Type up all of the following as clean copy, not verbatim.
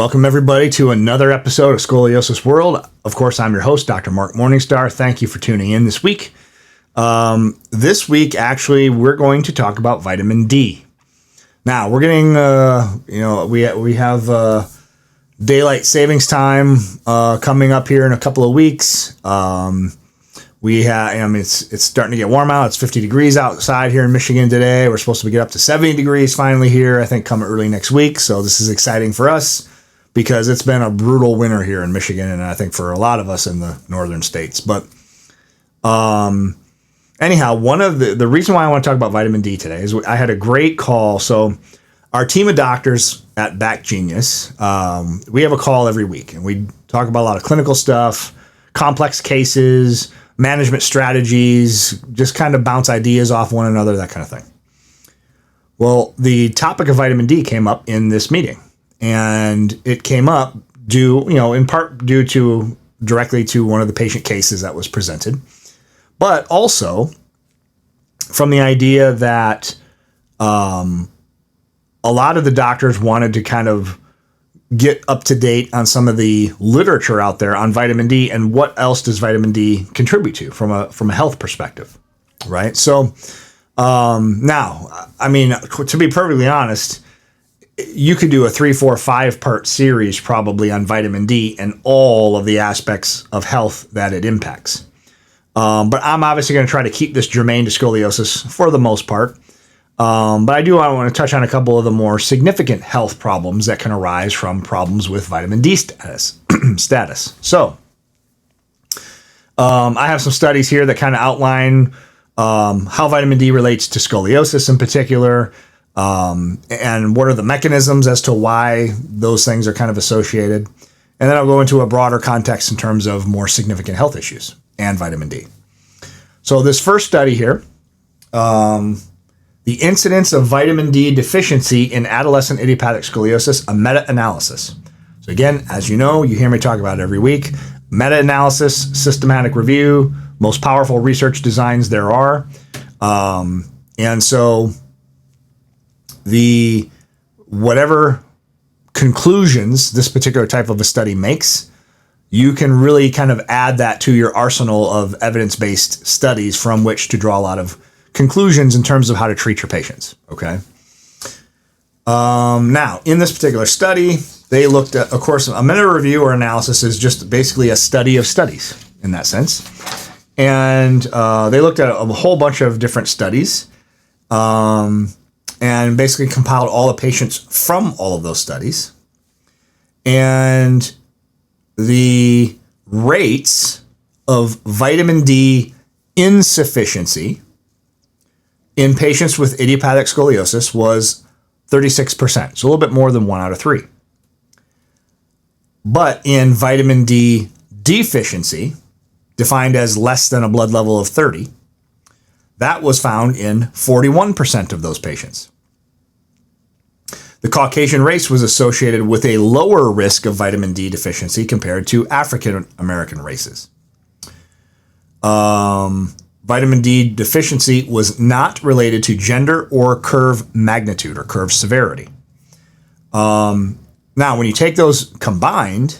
Welcome, everybody, to another episode of Scoliosis World. Of course, I'm your host, Dr. Mark Morningstar. Thank you for tuning in this week. This week, actually, we're going to talk about vitamin D. Now, we're getting, we have daylight savings time coming up here in a couple of weeks. It's starting to get warm out. It's 50 degrees outside here in Michigan today. We're supposed to get up to 70 degrees finally here, I think, come early next week. So this is exciting for us because it's been a brutal winter here in Michigan, and I think for a lot of us in the northern states. But anyhow, one of the reason why I want to talk about vitamin D today is I had a great call. So our team of doctors at Back Genius, we have a call every week, and we talk about a lot of clinical stuff, complex cases, management strategies, just kind of bounce ideas off one another, that kind of thing. Well, the topic of vitamin D came up in this meeting, and it came up in part due to directly to one of the patient cases that was presented, but also from the idea that a lot of the doctors wanted to kind of get up to date on some of the literature out there on vitamin D and what else does vitamin D contribute to from a health perspective, right? So now, I mean, to be perfectly honest, you could do a 3, 4, 5-part series probably on vitamin D and all of the aspects of health that it impacts. But I'm obviously going to try to keep this germane to scoliosis for the most part. But I want to touch on a couple of the more significant health problems that can arise from problems with vitamin D status. So I have some studies here that kind of outline how vitamin D relates to scoliosis in particular, and what are the mechanisms as to why those things are kind of associated. And then I'll go into a broader context in terms of more significant health issues and vitamin D. So this first study here, the incidence of vitamin D deficiency in adolescent idiopathic scoliosis, a meta-analysis. So again, as you know, you hear me talk about it every week. Meta-analysis, systematic review, most powerful research designs there are. And so whatever conclusions this particular type of a study makes, you can really kind of add that to your arsenal of evidence-based studies from which to draw a lot of conclusions in terms of how to treat your patients, okay? Now, in this particular study, they looked at, of course, a meta-review or analysis is just basically a study of studies in that sense. And they looked at a whole bunch of different studies and basically compiled all the patients from all of those studies. And the rates of vitamin D insufficiency in patients with idiopathic scoliosis was 36%, so a little bit more than 1 out of 3. But in vitamin D deficiency, defined as less than a blood level of 30, that was found in 41% of those patients. The Caucasian race was associated with a lower risk of vitamin D deficiency compared to African American races. Vitamin D deficiency was not related to gender or curve magnitude or curve severity. Now, when you take those combined,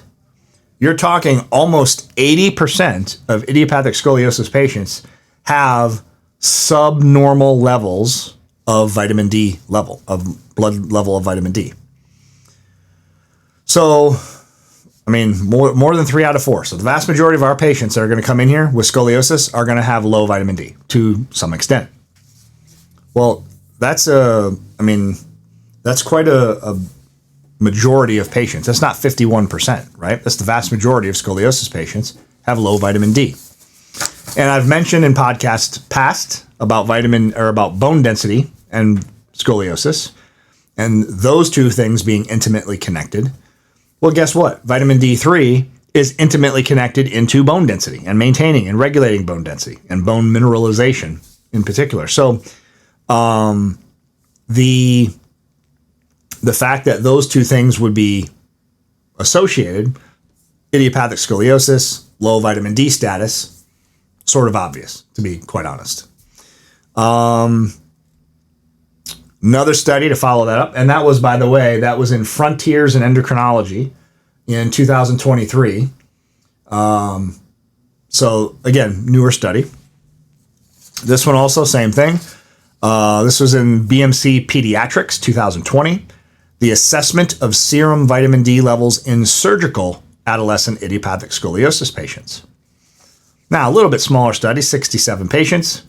you're talking almost 80% of idiopathic scoliosis patients have subnormal levels of vitamin D of blood level of vitamin D. So, I mean, more than 3 out of 4. So the vast majority of our patients that are going to come in here with scoliosis are going to have low vitamin D to some extent. Well, that's quite a majority of patients. That's not 51%, right? That's the vast majority of scoliosis patients have low vitamin D. And I've mentioned in podcasts past about bone density and scoliosis, and those two things being intimately connected. Well, guess what? Vitamin D3 is intimately connected into bone density and maintaining and regulating bone density and bone mineralization in particular. So the fact that those two things would be associated, idiopathic scoliosis, low vitamin D status, sort of obvious, to be quite honest. Another study to follow that up, and that was, by the way, that was in Frontiers in Endocrinology in 2023. So again, newer study. This one also, same thing. This was in BMC Pediatrics 2020. The assessment of serum vitamin D levels in surgical adolescent idiopathic scoliosis patients. Now, a little bit smaller study, 67 patients.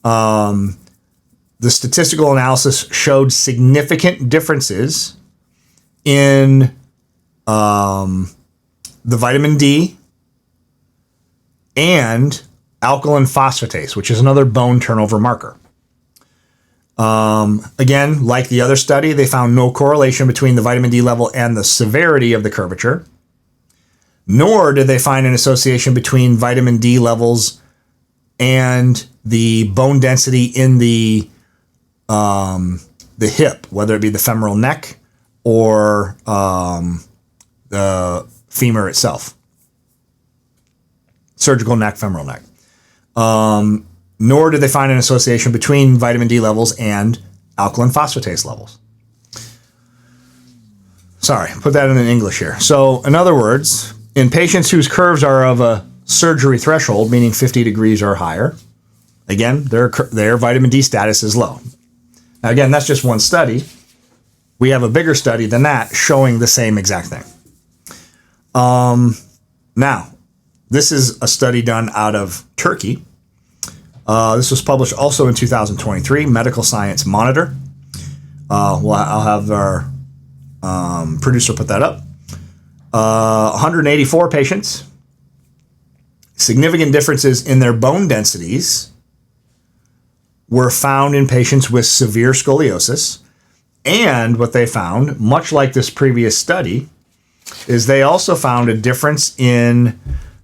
The statistical analysis showed significant differences in the vitamin D and alkaline phosphatase, which is another bone turnover marker. Again, like the other study, they found no correlation between the vitamin D level and the severity of the curvature, nor did they find an association between vitamin D levels and the bone density in the hip, whether it be the femoral neck or the femur itself. Surgical neck, femoral neck. Nor did they find an association between vitamin D levels and alkaline phosphatase levels. Sorry, put that in English here. So, in other words, in patients whose curves are of a surgery threshold, meaning 50 degrees or higher, again, their vitamin D status is low. Now, again, that's just one study. We have a bigger study than that showing the same exact thing. Now, this is a study done out of Turkey. This was published also in 2023, Medical Science Monitor. I'll have our producer put that up. 184 patients. Significant differences in their bone densities were found in patients with severe scoliosis. And what they found, much like this previous study, is they also found a difference in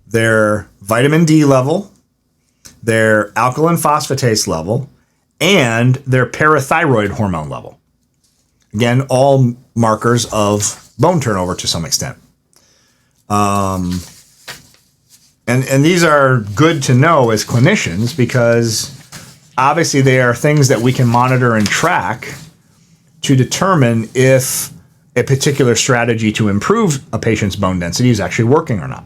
their vitamin D level, their alkaline phosphatase level, and their parathyroid hormone level. Again, all markers of bone turnover to some extent. And these are good to know as clinicians because obviously they are things that we can monitor and track to determine if a particular strategy to improve a patient's bone density is actually working or not.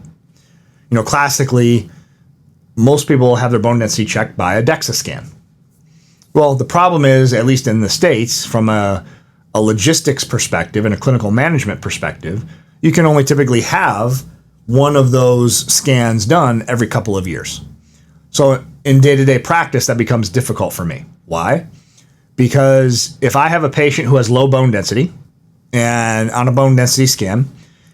You know, classically, most people have their bone density checked by a DEXA scan. Well, the problem is, at least in the States, from a logistics perspective and a clinical management perspective, you can only typically have one of those scans done every couple of years. So in day-to-day practice, that becomes difficult for me. Why? Because if I have a patient who has low bone density and on a bone density scan,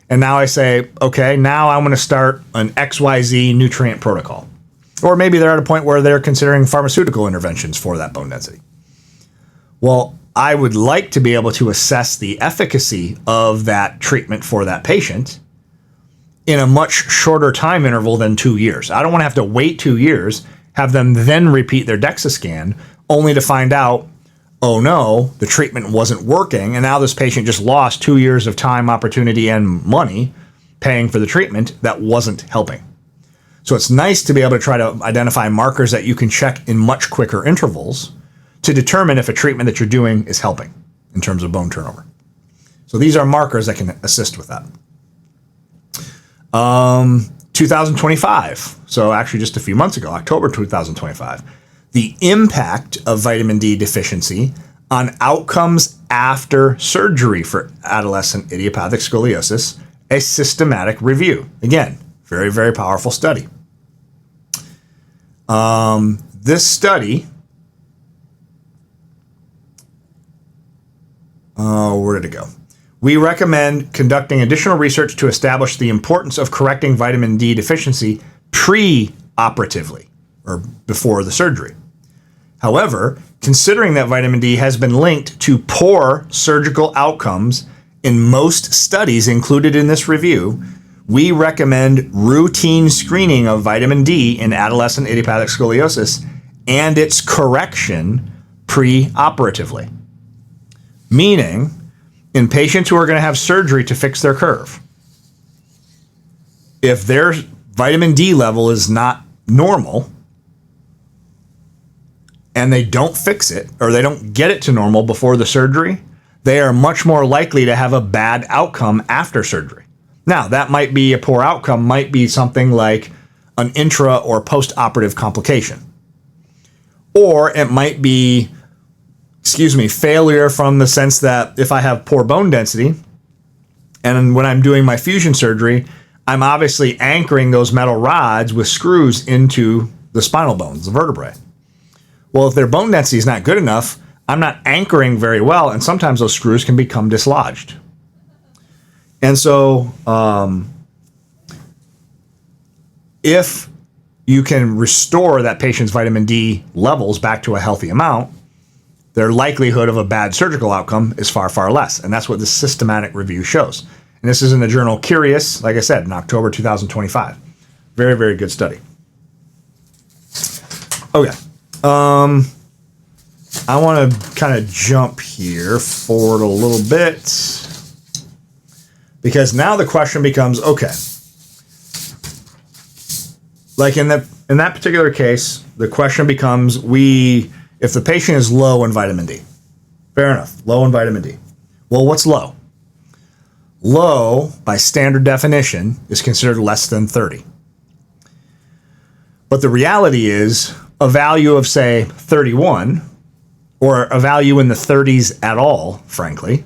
and now I say, okay, now I'm going to start an XYZ nutrient protocol. Or maybe they're at a point where they're considering pharmaceutical interventions for that bone density. Well, I would like to be able to assess the efficacy of that treatment for that patient in a much shorter time interval than 2 years. I don't want to have to wait 2 years, have them then repeat their DEXA scan, only to find out, oh no, the treatment wasn't working, and now this patient just lost 2 years of time, opportunity, and money paying for the treatment that wasn't helping. So it's nice to be able to try to identify markers that you can check in much quicker intervals to determine if a treatment that you're doing is helping in terms of bone turnover. So these are markers that can assist with that. 2025, so actually just a few months ago, October 2025, the impact of vitamin D deficiency on outcomes after surgery for adolescent idiopathic scoliosis, a systematic review. Again, very, very powerful study. This study, where did it go? We recommend conducting additional research to establish the importance of correcting vitamin D deficiency pre-operatively, or before the surgery. However, considering that vitamin D has been linked to poor surgical outcomes in most studies included in this review, we recommend routine screening of vitamin D in adolescent idiopathic scoliosis and its correction pre-operatively. Meaning, in patients who are going to have surgery to fix their curve, if their vitamin D level is not normal, and they don't fix it or they don't get it to normal before the surgery, they are much more likely to have a bad outcome after surgery. Now, that might be a poor outcome, might be something like an intra or post-operative complication. Or it might be, failure from the sense that if I have poor bone density, and when I'm doing my fusion surgery, I'm obviously anchoring those metal rods with screws into the spinal bones, the vertebrae. Well, if their bone density is not good enough, I'm not anchoring very well, and sometimes those screws can become dislodged. And so if you can restore that patient's vitamin D levels back to a healthy amount, their likelihood of a bad surgical outcome is far, far less. And that's what the systematic review shows. And this is in the journal Curious, like I said, in October 2025. Very, very good study. Okay. I want to kind of jump here forward a little bit, because now the question becomes, okay, like in that particular case, the question becomes, if the patient is low in vitamin D, fair enough, low in vitamin D. Well, what's low? Low, by standard definition, is considered less than 30. But the reality is a value of, say, 31, or a value in the 30s at all, frankly,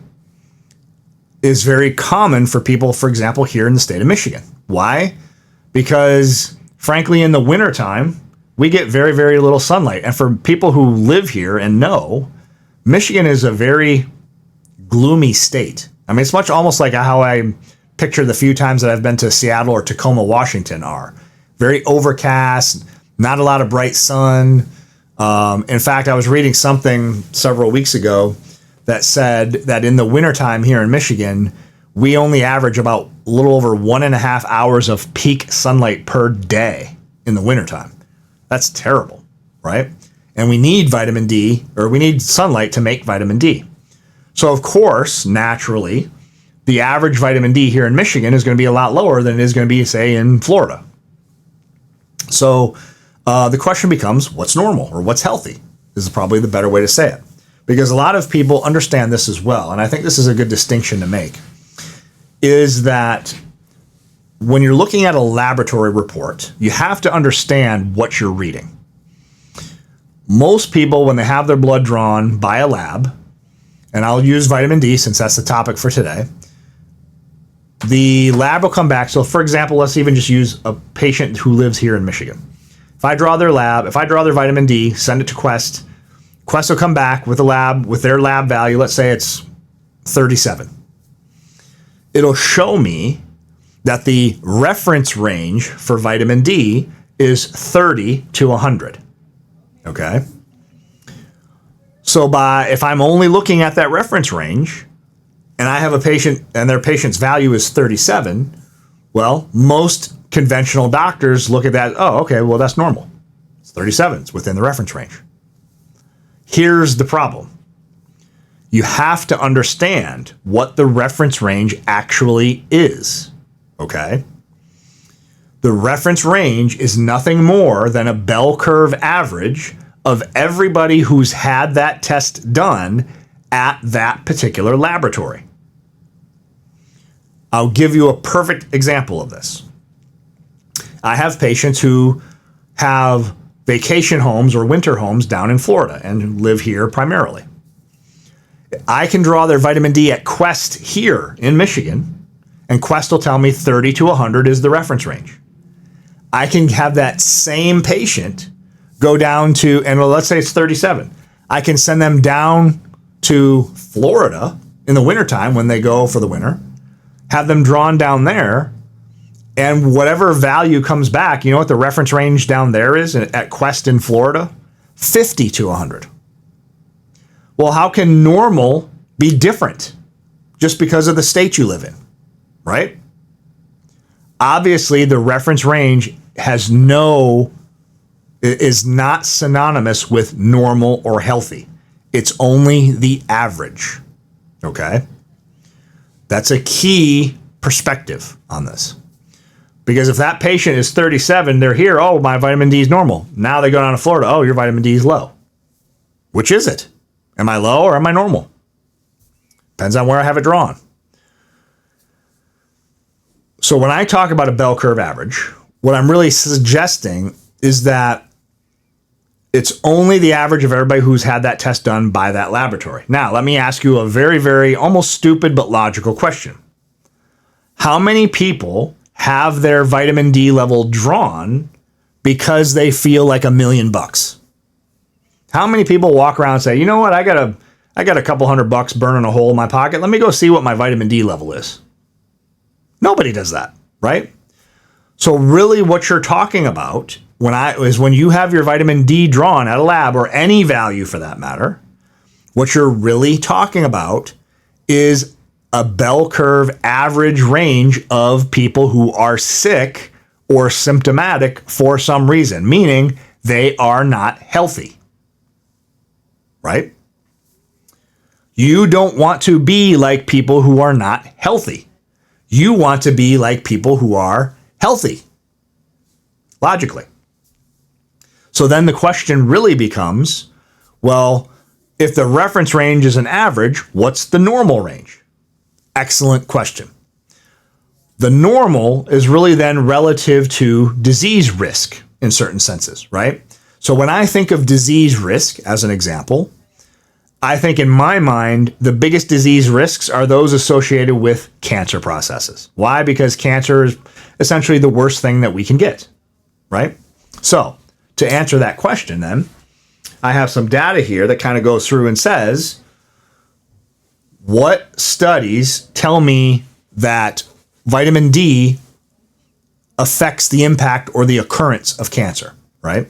is very common for people, for example, here in the state of Michigan. Why? Because, frankly, in the wintertime, we get very, very little sunlight. And for people who live here and know, Michigan is a very gloomy state. I mean, it's much almost like how I picture the few times that I've been to Seattle or Tacoma, Washington are. Very overcast, not a lot of bright sun. In fact, I was reading something several weeks ago that said that in the wintertime here in Michigan, we only average about a little over 1.5 hours of peak sunlight per day in the wintertime. That's terrible, right? And we need vitamin D, or we need sunlight to make vitamin D. So, of course, naturally, the average vitamin D here in Michigan is going to be a lot lower than it is going to be, say, in Florida. So the question becomes, what's normal or what's healthy? This is probably the better way to say it. Because a lot of people understand this as well, and I think this is a good distinction to make, is that when you're looking at a laboratory report, you have to understand what you're reading. Most people, when they have their blood drawn by a lab, and I'll use vitamin D since that's the topic for today, the lab will come back. So, for example, let's even just use a patient who lives here in Michigan. If I draw their vitamin D, send it to Quest, Quest will come back with their lab value. Let's say it's 37. It'll show me that the reference range for vitamin D is 30 to 100. Okay? So if I'm only looking at that reference range, and I have a patient and their patient's value is 37, well, most conventional doctors look at that, oh, okay, well, that's normal. It's 37, it's within the reference range. Here's the problem. You have to understand what the reference range actually is, okay? The reference range is nothing more than a bell curve average of everybody who's had that test done at that particular laboratory. I'll give you a perfect example of this. I have patients who have vacation homes or winter homes down in Florida and live here primarily. I can draw their vitamin D at Quest here in Michigan, and Quest will tell me 30 to 100 is the reference range. I can have that same patient go down to, and let's say it's 37. I can send them down to Florida in the wintertime when they go for the winter, have them drawn down there, and whatever value comes back, you know what the reference range down there is at Quest in Florida? 50 to 100. Well, how can normal be different just because of the state you live in, right? Obviously, the reference range is not synonymous with normal or healthy. It's only the average, okay? That's a key perspective on this. Because if that patient is 37, they're here, oh, my vitamin D is normal. Now they go down to Florida, oh, your vitamin D is low. Which is it? Am I low or am I normal? Depends on where I have it drawn. So when I talk about a bell curve average, what I'm really suggesting is that it's only the average of everybody who's had that test done by that laboratory. Now, let me ask you a very, very almost stupid but logical question. How many people have their vitamin D level drawn because they feel like $1,000,000? How many people walk around and say, you know what, I got a couple $100 burning a hole in my pocket. Let me go see what my vitamin D level is. Nobody does that, right? So really what you're talking about when you have your vitamin D drawn at a lab, or any value for that matter, what you're really talking about is a bell curve average range of people who are sick or symptomatic for some reason, meaning they are not healthy, right? You don't want to be like people who are not healthy. You want to be like people who are healthy, logically. So then the question really becomes, well, if the reference range is an average, what's the normal range? Excellent question. The normal is really then relative to disease risk in certain senses, right? So when I think of disease risk as an example, I think in my mind, the biggest disease risks are those associated with cancer processes. Why? Because cancer is essentially the worst thing that we can get, right? So to answer that question then, I have some data here that kind of goes through and says, what studies tell me that vitamin D affects the impact or the occurrence of cancer, right?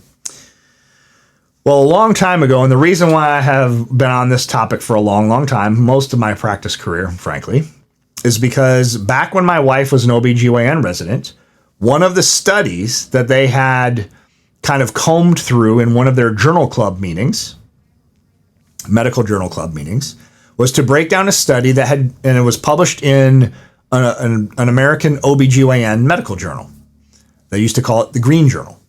Well, a long time ago, and the reason why I have been on this topic for a long, long time, most of my practice career, frankly, is because back when my wife was an OBGYN resident, one of the studies that they had kind of combed through in one of their journal club meetings, medical journal club meetings, was to break down a study that had, and it was published in an American OBGYN medical journal. They used to call it the Green Journal.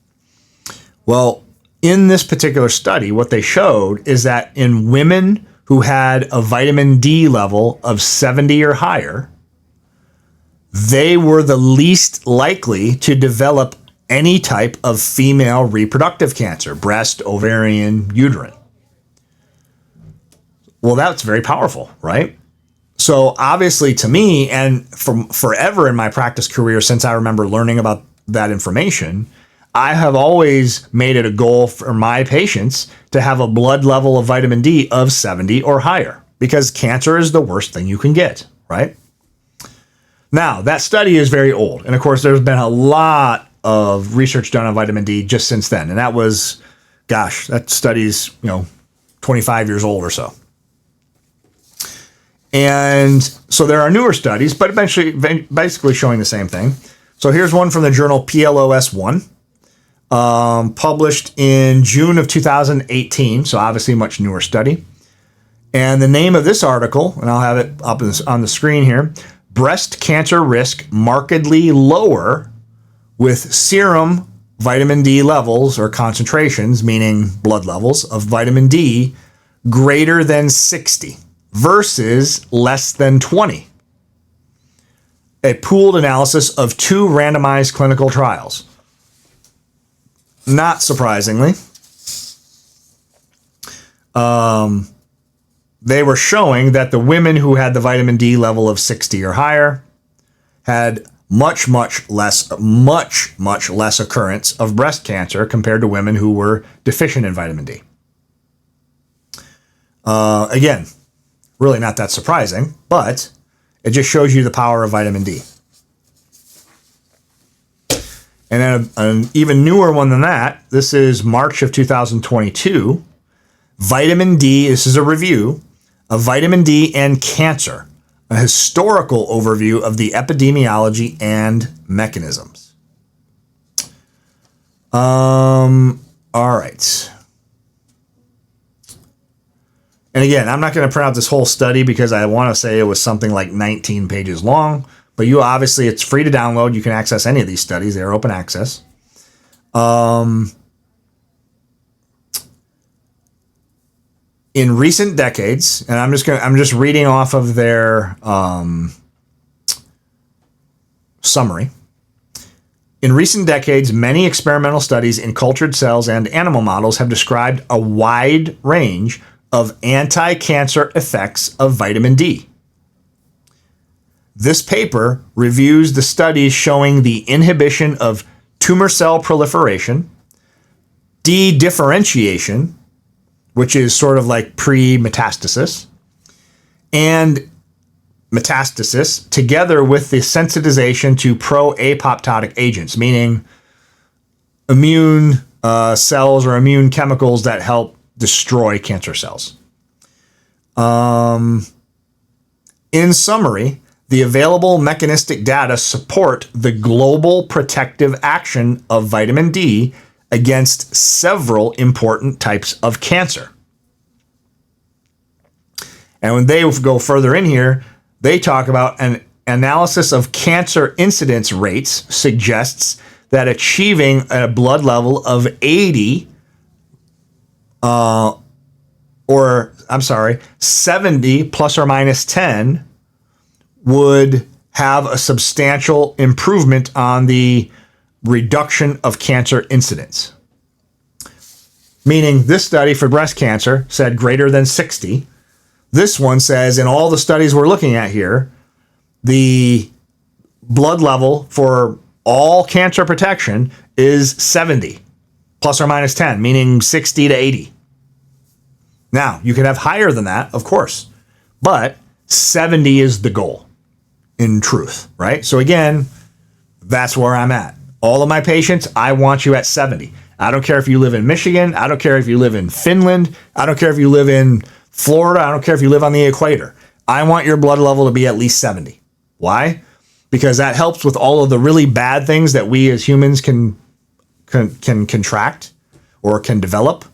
Well, in this particular study, what they showed is that in women who had a vitamin D level of 70 or higher, they were the least likely to develop any type of female reproductive cancer, breast, ovarian, uterine. Well, that's very powerful, right? So obviously to me, and from forever in my practice career, since I remember learning about that information, I have always made it a goal for my patients to have a blood level of vitamin D of 70 or higher, because cancer is the worst thing you can get, right? Now, that study is very old. And of course, there's been a lot of research done on vitamin D just since then. And that was, gosh, that study's, 25 years old or so. And so there are newer studies, but eventually, basically showing the same thing. So here's one from the journal PLOS 1, published in June of 2018. So obviously a much newer study. And the name of this article, and I'll have it up on the screen here, breast cancer risk markedly lower with serum vitamin D levels or concentrations, meaning blood levels of vitamin D greater than 60 versus less than 20. A pooled analysis of 2 randomized clinical trials. Not surprisingly, they were showing that the women who had the vitamin D level of 60 or higher had much less occurrence of breast cancer compared to women who were deficient in vitamin D. Again, really not that surprising, but it just shows you the power of vitamin D. And then an even newer one than that, this is March of 2022. Vitamin D, this is a review of vitamin D and cancer, a historical overview of the epidemiology and mechanisms. All right. And again, I'm not going to print out this whole study because I want to say it was something like 19 pages long, but it's free to download. You can access any of these studies. They're open access. In recent decades, and I'm just reading off of their summary. In recent decades, many experimental studies in cultured cells and animal models have described a wide range of anti-cancer effects of vitamin D. This paper reviews the studies showing the inhibition of tumor cell proliferation, dedifferentiation, which is sort of like pre-metastasis, and metastasis, together with the sensitization to pro-apoptotic agents, meaning immune cells or immune chemicals that help destroy cancer cells. In summary, the available mechanistic data support the global protective action of vitamin D against several important types of cancer. And when they go further in here, they talk about an analysis of cancer incidence rates suggests that achieving a blood level of 80 70 plus or minus 10 would have a substantial improvement on the reduction of cancer incidence. Meaning this study for breast cancer said greater than 60. This one says in all the studies we're looking at here, the blood level for all cancer protection is 70 plus or minus 10, meaning 60 to 80. Now, you can have higher than that, of course, but 70 is the goal in truth, right? So again, that's where I'm at. All of my patients, I want you at 70. I don't care if you live in Michigan. I don't care if you live in Finland. I don't care if you live in Florida. I don't care if you live on the equator. I want your blood level to be at least 70. Why? Because that helps with all of the really bad things that we as humans can contract or can develop.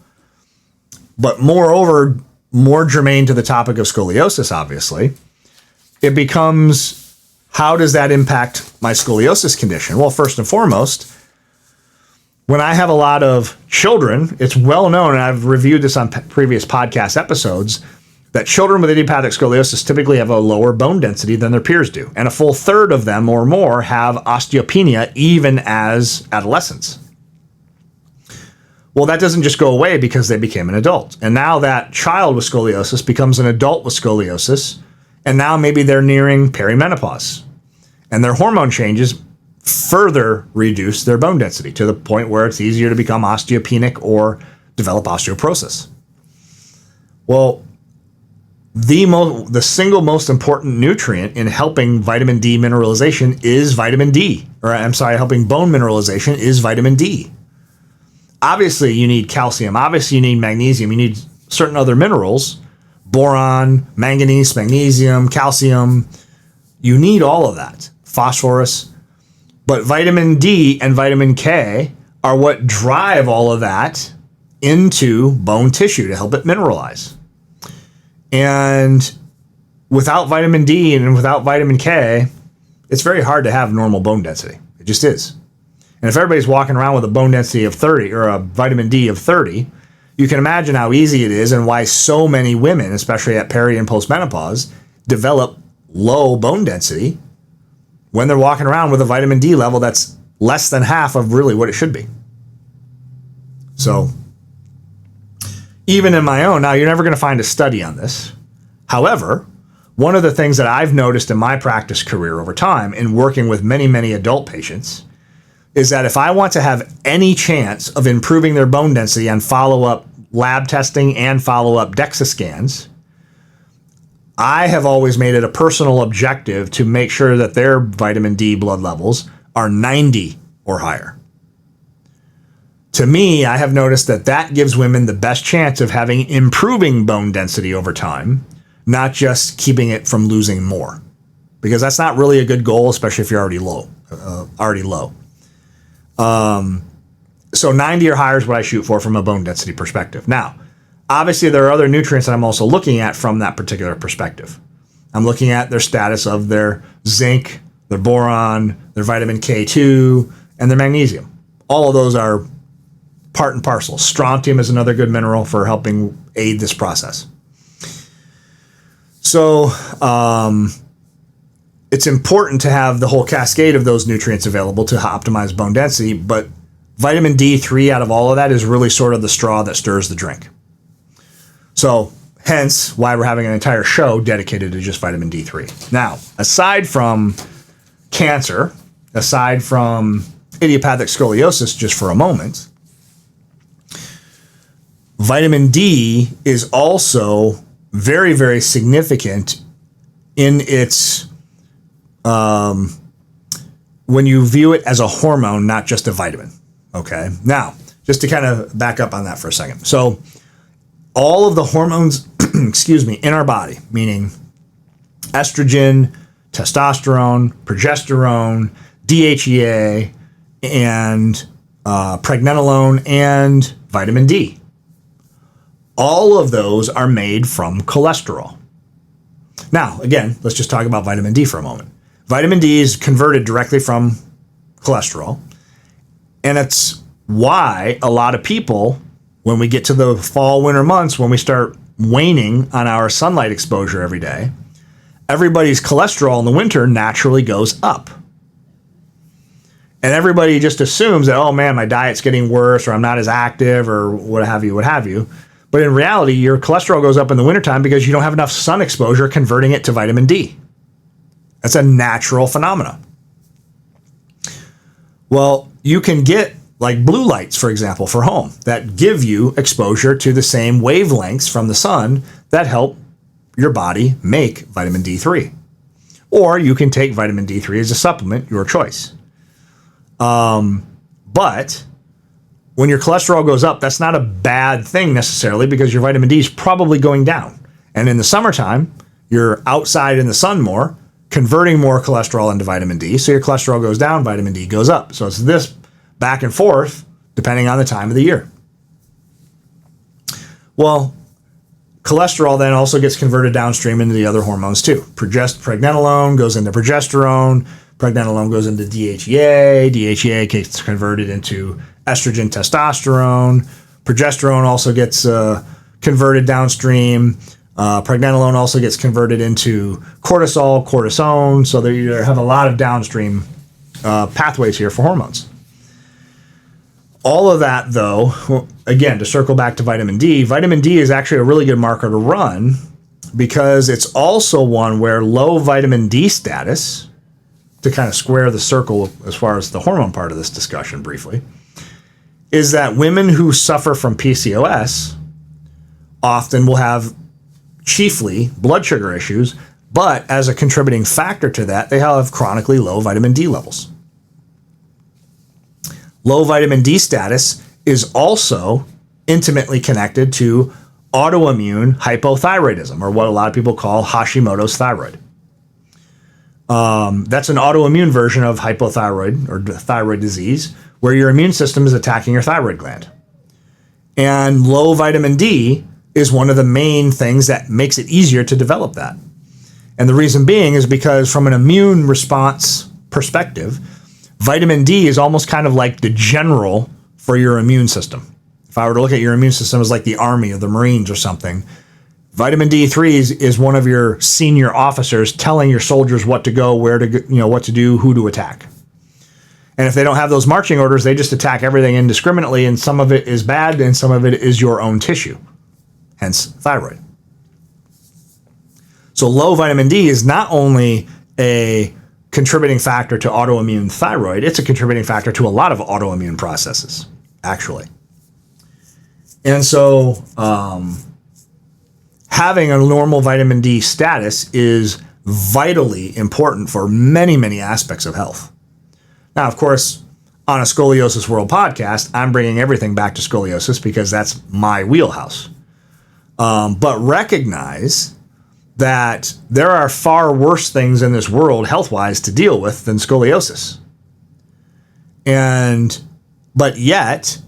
But moreover, more germane to the topic of scoliosis, obviously, it becomes, how does that impact my scoliosis condition? Well, first and foremost, when I have a lot of children, it's well known, and I've reviewed this on previous podcast episodes, that children with idiopathic scoliosis typically have a lower bone density than their peers do. And a full third of them or more have osteopenia even as adolescents. Well, that doesn't just go away because they became an adult. And now that child with scoliosis becomes an adult with scoliosis, and now maybe they're nearing perimenopause. And their hormone changes further reduce their bone density to the point where it's easier to become osteopenic or develop osteoporosis. Well, the single most important nutrient in helping vitamin D mineralization is vitamin D. Helping bone mineralization is vitamin D. Obviously, you need calcium. Obviously, you need magnesium. You need certain other minerals, boron, manganese, magnesium, calcium. You need all of that. Phosphorus. But vitamin D and vitamin K are what drive all of that into bone tissue to help it mineralize. And without vitamin D and without vitamin K, it's very hard to have normal bone density. It just is. And if everybody's walking around with a bone density of 30 or a vitamin D of 30, you can imagine how easy it is and why so many women, especially at peri and postmenopause, develop low bone density when they're walking around with a vitamin D level that's less than half of really what it should be. So even in my own, now you're never going to find a study on this. However, one of the things that I've noticed in my practice career over time in working with many, many adult patients is that if I want to have any chance of improving their bone density on follow-up lab testing and follow-up DEXA scans, I have always made it a personal objective to make sure that their vitamin D blood levels are 90 or higher. To me, I have noticed that that gives women the best chance of having improving bone density over time, not just keeping it from losing more, because that's not really a good goal, especially if you're already low. So 90 or higher is what I shoot for from a bone density perspective. Now, obviously, there are other nutrients that I'm also looking at from that particular perspective. I'm looking at their status of their zinc, their boron, their vitamin K2, and their magnesium. All of those are part and parcel. Strontium is another good mineral for helping aid this process. So it's important to have the whole cascade of those nutrients available to optimize bone density, but vitamin D3 out of all of that is really sort of the straw that stirs the drink. So hence why we're having an entire show dedicated to just vitamin D3. Now, aside from cancer, aside from idiopathic scoliosis, just for a moment, vitamin D is also very, very significant in its, when you view it as a hormone, not just a vitamin. Okay. Now, just to kind of back up on that for a second. So all of the hormones, in our body, meaning estrogen, testosterone, progesterone, DHEA, and pregnenolone, and vitamin D. All of those are made from cholesterol. Now, again, let's just talk about vitamin D for a moment. Vitamin D is converted directly from cholesterol, and it's why a lot of people, when we get to the fall, winter months, when we start waning on our sunlight exposure every day, everybody's cholesterol in the winter naturally goes up. And everybody just assumes that, oh man, my diet's getting worse, or I'm not as active, or what have you. But in reality, your cholesterol goes up in the wintertime because you don't have enough sun exposure converting it to vitamin D. That's a natural phenomenon. Well, you can get like blue lights, for example, for home that give you exposure to the same wavelengths from the sun that help your body make vitamin D3. Or you can take vitamin D3 as a supplement, your choice. But when your cholesterol goes up, that's not a bad thing necessarily, because your vitamin D is probably going down. And in the summertime, you're outside in the sun more, converting more cholesterol into vitamin D. So your cholesterol goes down, vitamin D goes up. So it's this back and forth depending on the time of the year. Well, cholesterol then also gets converted downstream into the other hormones too. Pregnenolone goes into progesterone. Pregnenolone goes into DHEA. DHEA gets converted into estrogen, testosterone. Progesterone also gets converted downstream. Pregnenolone also gets converted into cortisol, cortisone. So there you have a lot of downstream pathways here for hormones. All of that, though, again, to circle back to vitamin D is actually a really good marker to run because it's also one where low vitamin D status, to kind of square the circle as far as the hormone part of this discussion briefly, is that women who suffer from PCOS often will have chiefly blood sugar issues, but as a contributing factor to that, they have chronically low vitamin D levels. Low vitamin D status is also intimately connected to autoimmune hypothyroidism, or what a lot of people call Hashimoto's thyroid. That's an autoimmune version of hypothyroid or thyroid disease, where your immune system is attacking your thyroid gland. And low vitamin D is one of the main things that makes it easier to develop that. And the reason being is because from an immune response perspective, vitamin D is almost kind of like the general for your immune system. If I were to look at your immune system as like the Army or the Marines or something, vitamin D3 is one of your senior officers telling your soldiers what to go, where to go, what to do, who to attack. And if they don't have those marching orders, they just attack everything indiscriminately, and some of it is bad and some of it is your own tissue, hence thyroid. So low vitamin D is not only a contributing factor to autoimmune thyroid, it's a contributing factor to a lot of autoimmune processes, actually. And so having a normal vitamin D status is vitally important for many, many aspects of health. Now, of course, on a Scoliosis World podcast, I'm bringing everything back to scoliosis because that's my wheelhouse. But recognize that there are far worse things in this world health-wise to deal with than scoliosis. But yet,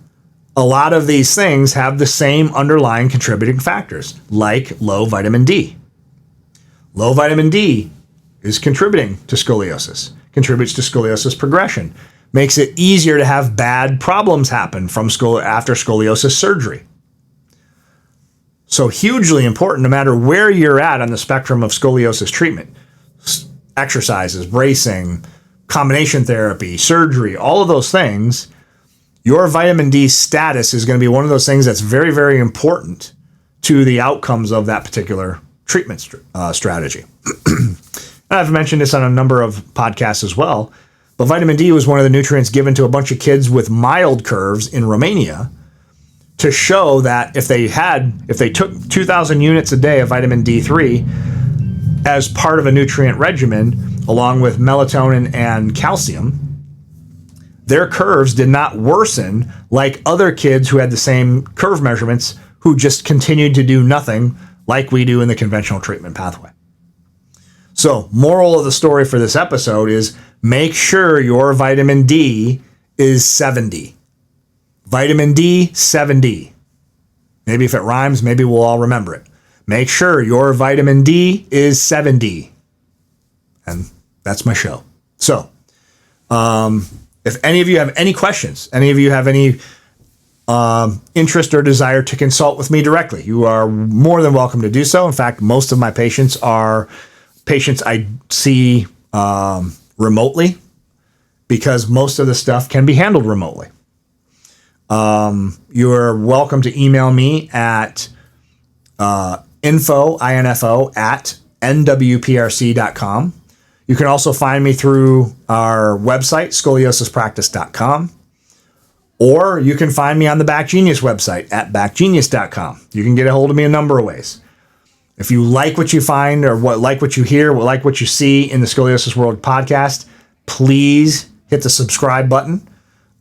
a lot of these things have the same underlying contributing factors, like low vitamin D. Low vitamin D is contributing to scoliosis, contributes to scoliosis progression, makes it easier to have bad problems happen from after scoliosis surgery. So hugely important no matter where you're at on the spectrum of scoliosis treatment. Exercises, bracing, combination therapy, surgery, all of those things, your vitamin D status is going to be one of those things that's very, very important to the outcomes of that particular treatment strategy. I've mentioned this on a number of podcasts as well, but vitamin D was one of the nutrients given to a bunch of kids with mild curves in Romania to show that if they took 2,000 units a day of vitamin D3 as part of a nutrient regimen, along with melatonin and calcium, their curves did not worsen like other kids who had the same curve measurements who just continued to do nothing like we do in the conventional treatment pathway. So, moral of the story for this episode is make sure your vitamin D is 70. Vitamin D, 70. Maybe if it rhymes, maybe we'll all remember it. Make sure your vitamin D is 70. And that's my show. So, if any of you have any questions, any of you have any interest or desire to consult with me directly, you are more than welcome to do so. In fact, most of my patients are patients I see remotely because most of the stuff can be handled remotely. You're welcome to email me at info at nwprc.com. You can also find me through our website, scoliosispractice.com, or you can find me on the Back Genius website at backgenius.com. You can get a hold of me a number of ways. If you like what you find or like what you hear, like what you see in the Scoliosis World podcast, please hit the subscribe button.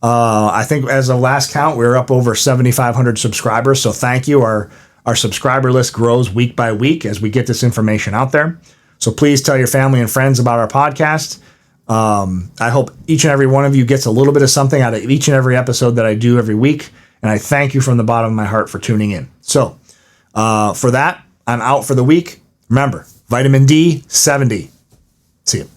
I think as of last count, we're up over 7,500 subscribers. So thank you. Our subscriber list grows week by week as we get this information out there. So please tell your family and friends about our podcast. I hope each and every one of you gets a little bit of something out of each and every episode that I do every week. And I thank you from the bottom of my heart for tuning in. So for that, I'm out for the week. Remember, vitamin D, 70. See you.